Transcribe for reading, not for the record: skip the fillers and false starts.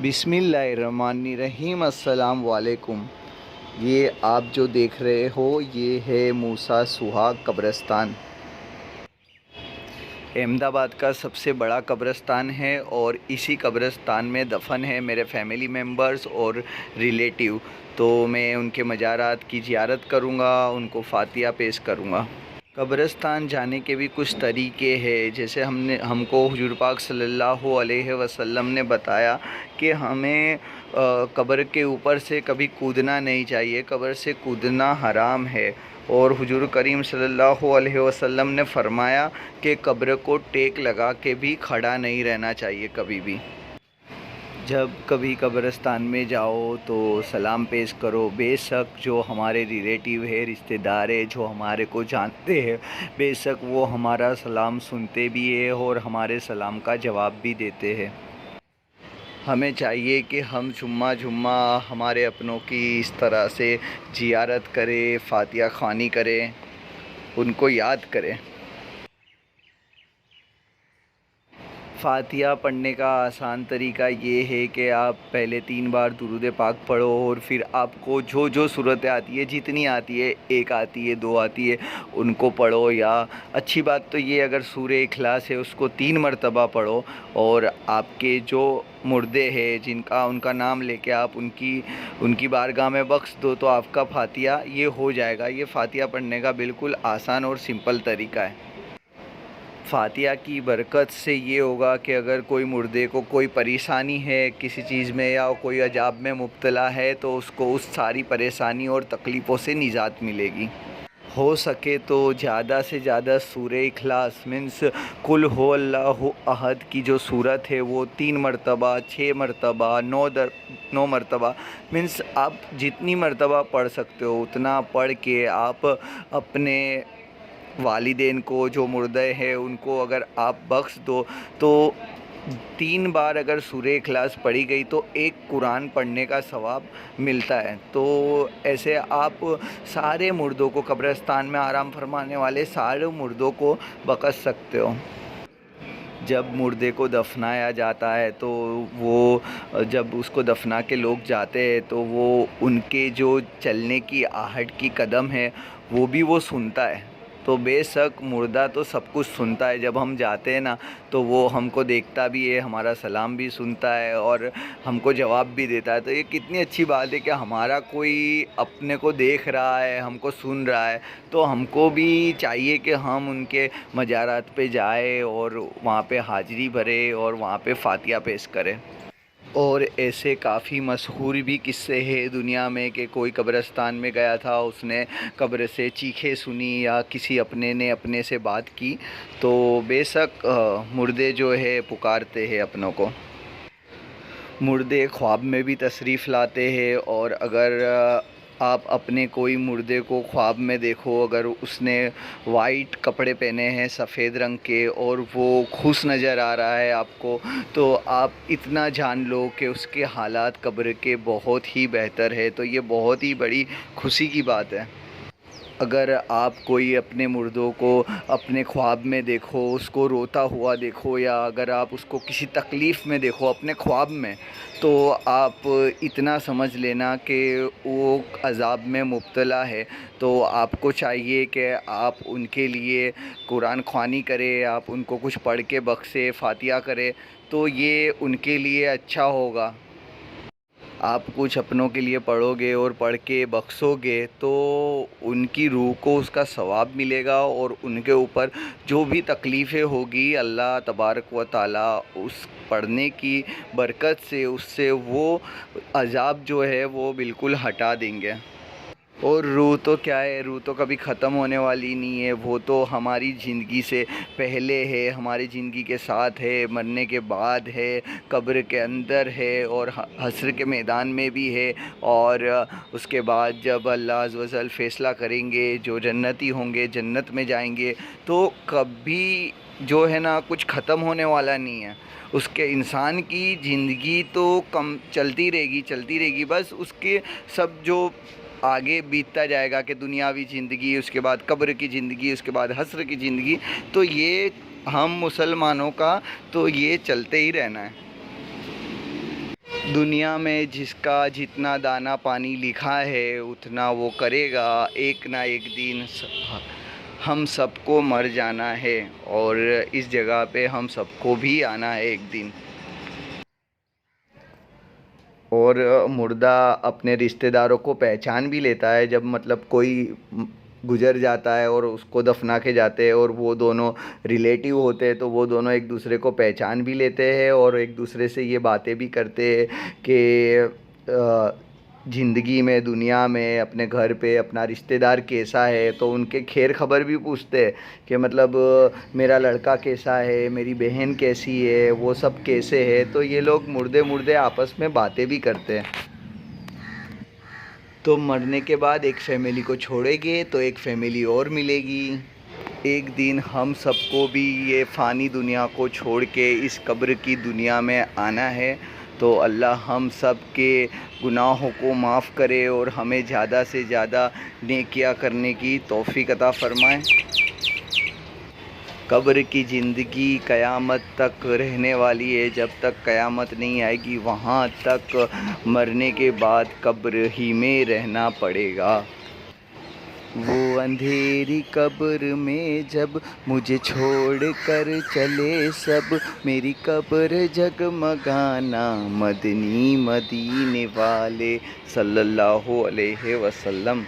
بسم اللہ الرحمن الرحیم۔ السلام علیکم۔ یہ آپ جو دیکھ رہے ہو یہ ہے موسیٰ سہاگ قبرستان۔ احمد آباد کا سب سے بڑا قبرستان ہے اور اسی قبرستان میں دفن ہے میرے فیملی ممبرز اور ریلیٹیو، تو میں ان کے مزارات کی زیارت کروں گا، ان کو فاتحہ پیش کروں گا۔ قبرستان جانے کے بھی کچھ طریقے ہیں، جیسے ہم کو حضور پاک صلی اللہ علیہ وسلم نے بتایا کہ ہمیں قبر کے اوپر سے کبھی کودنا نہیں چاہیے، قبر سے کودنا حرام ہے۔ اور حضور کریم صلی اللہ علیہ وسلم نے فرمایا کہ قبر کو ٹیک لگا کے بھی کھڑا نہیں رہنا چاہیے کبھی بھی۔ جب کبھی قبرستان میں جاؤ تو سلام پیش کرو، بے شک جو ہمارے ریلیٹیو ہے، رشتہ دار ہے، جو ہمارے کو جانتے ہیں، بے شک وہ ہمارا سلام سنتے بھی ہیں اور ہمارے سلام کا جواب بھی دیتے ہیں۔ ہمیں چاہیے کہ ہم جمعہ ہمارے اپنوں کی اس طرح سے زیارت کریں، فاتحہ خوانی کریں، ان کو یاد کریں۔ فاتحہ پڑھنے کا آسان طریقہ یہ ہے کہ آپ پہلے 3 بار درود پاک پڑھو اور پھر آپ کو جو صورتیں آتی ہے، جتنی آتی ہے، 1 آتی ہے، 2 آتی ہے، ان کو پڑھو۔ یا اچھی بات تو یہ اگر سورہ اخلاص ہے اس کو 3 مرتبہ پڑھو، اور آپ کے جو مردے ہیں ان کا نام لے کے آپ ان کی بارگاہ میں بخش دو تو آپ کا فاتحہ یہ ہو جائے گا۔ یہ فاتحہ پڑھنے کا بالکل آسان اور سمپل طریقہ ہے۔ فاتحہ کی برکت سے یہ ہوگا کہ اگر کوئی مردے کو کوئی پریشانی ہے کسی چیز میں یا کوئی عذاب میں مبتلا ہے تو اس کو اس ساری پریشانی اور تکلیفوں سے نجات ملے گی۔ ہو سکے تو زیادہ سے زیادہ سورہ اخلاص مینس قل هو اللہ احد کی جو صورت ہے وہ 3 مرتبہ، 6 مرتبہ، 9 مرتبہ مینس آپ جتنی مرتبہ پڑھ سکتے ہو اتنا پڑھ کے آپ اپنے والدین کو جو مردے ہیں ان کو اگر آپ بخش دو تو 3 بار اگر سورہ اخلاص پڑھی گئی تو 1 قرآن پڑھنے کا ثواب ملتا ہے۔ تو ایسے آپ سارے مردوں کو، قبرستان میں آرام فرمانے والے سارے مردوں کو بخش سکتے ہو۔ جب مردے کو دفنایا جاتا ہے تو وہ جب اس کو دفنا کے لوگ جاتے ہیں تو وہ ان کے جو چلنے کی آہٹ کی قدم ہے وہ بھی وہ سنتا ہے۔ تو بے شک مردہ تو سب کچھ سنتا ہے، جب ہم جاتے ہیں نا تو وہ ہم کو دیکھتا بھی ہے، ہمارا سلام بھی سنتا ہے اور ہم کو جواب بھی دیتا ہے۔ تو یہ کتنی اچھی بات ہے کہ ہمارا کوئی اپنے کو دیکھ رہا ہے، ہم کو سن رہا ہے، تو ہم کو بھی چاہیے کہ ہم ان کے مزارات پہ جائیں اور وہاں پہ حاضری بھرے اور وہاں پہ فاتحہ پیش کریں۔ اور ایسے کافی مشہور بھی قصے ہیں دنیا میں کہ کوئی قبرستان میں گیا تھا، اس نے قبر سے چیخیں سنی یا کسی اپنے نے اپنے سے بات کی، تو بے شک مردے جو ہے پکارتے ہیں اپنوں کو۔ مردے خواب میں بھی تشریف لاتے ہیں، اور اگر آپ اپنے کوئی مردے کو خواب میں دیکھو، اگر اس نے وائٹ کپڑے پہنے ہیں سفید رنگ کے اور وہ خوش نظر آ رہا ہے آپ کو، تو آپ اتنا جان لو کہ اس کے حالات قبر کے بہت ہی بہتر ہے۔ تو یہ بہت ہی بڑی خوشی کی بات ہے۔ اگر آپ کوئی اپنے مردوں کو اپنے خواب میں دیکھو، اس کو روتا ہوا دیکھو، یا اگر آپ اس کو کسی تکلیف میں دیکھو اپنے خواب میں، تو آپ اتنا سمجھ لینا کہ وہ عذاب میں مبتلا ہے۔ تو آپ کو چاہیے کہ آپ ان کے لیے قرآن خوانی کریں، آپ ان کو کچھ پڑھ کے بخشے، فاتحہ کرے، تو یہ ان کے لیے اچھا ہوگا۔ آپ کچھ اپنوں کے لیے پڑھو گے اور پڑھ کے بخشو گے تو ان کی روح کو اس کا ثواب ملے گا، اور ان کے اوپر جو بھی تکلیفیں ہوگی اللہ تبارک و تعالیٰ اس پڑھنے کی برکت سے اس سے وہ عذاب جو ہے وہ بالکل ہٹا دیں گے۔ اور روح تو کیا ہے، روح تو کبھی ختم ہونے والی نہیں ہے، وہ تو ہماری زندگی سے پہلے ہے، ہماری زندگی کے ساتھ ہے، مرنے کے بعد ہے، قبر کے اندر ہے، اور حشر کے میدان میں بھی ہے، اور اس کے بعد جب اللہ عز و جل فیصلہ کریں گے جو جنتی ہوں گے جنت میں جائیں گے، تو کبھی جو ہے نا کچھ ختم ہونے والا نہیں ہے۔ اس کے انسان کی زندگی تو چلتی رہے گی، بس اس کے سب جو آگے بیتتا جائے گا کہ دنیاوی زندگی، اس کے بعد قبر کی زندگی، اس کے بعد حشر کی زندگی، تو یہ ہم مسلمانوں کا تو یہ چلتے ہی رہنا ہے۔ دنیا میں جس کا جتنا دانہ پانی لکھا ہے اتنا وہ کرے گا. ایک نہ ایک دن ہم سب کو مر جانا ہے اور اس جگہ پہ ہم سب کو بھی آنا ہے ایک دن. اور مردہ اپنے رشتہ داروں کو پہچان بھی لیتا ہے جب مطلب کوئی گزر جاتا ہے اور اس کو دفنا کے جاتے ہیں اور وہ دونوں ریلیٹیو ہوتے ہیں تو وہ دونوں ایک دوسرے کو پہچان بھی لیتے ہیں اور ایک دوسرے سے یہ باتیں بھی کرتے ہیں کہ زندگی میں دنیا میں اپنے گھر پہ اپنا رشتہ دار کیسا ہے. تو ان کے خیر خبر بھی پوچھتے ہیں کہ مطلب میرا لڑکا کیسا ہے, میری بہن کیسی ہے, وہ سب کیسے ہے. تو یہ لوگ مردے آپس میں باتیں بھی کرتے ہیں. تو مرنے کے بعد ایک فیملی کو چھوڑیں گے تو ایک فیملی اور ملے گی. ایک دن ہم سب کو بھی یہ فانی دنیا کو چھوڑ کے اس قبر کی دنیا میں آنا ہے. تو اللہ ہم سب کے گناہوں کو معاف کرے اور ہمیں زیادہ سے زیادہ نیکیاں کرنے کی توفیق عطا فرمائے. قبر کی زندگی قیامت تک رہنے والی ہے. جب تک قیامت نہیں آئے گی وہاں تک مرنے کے بعد قبر ہی میں رہنا پڑے گا. وہ اندھیری قبر میں جب مجھے چھوڑ کر چلے سب, میری قبر جگمگانا مدنی مدینے والے صلی اللہ علیہ وسلم.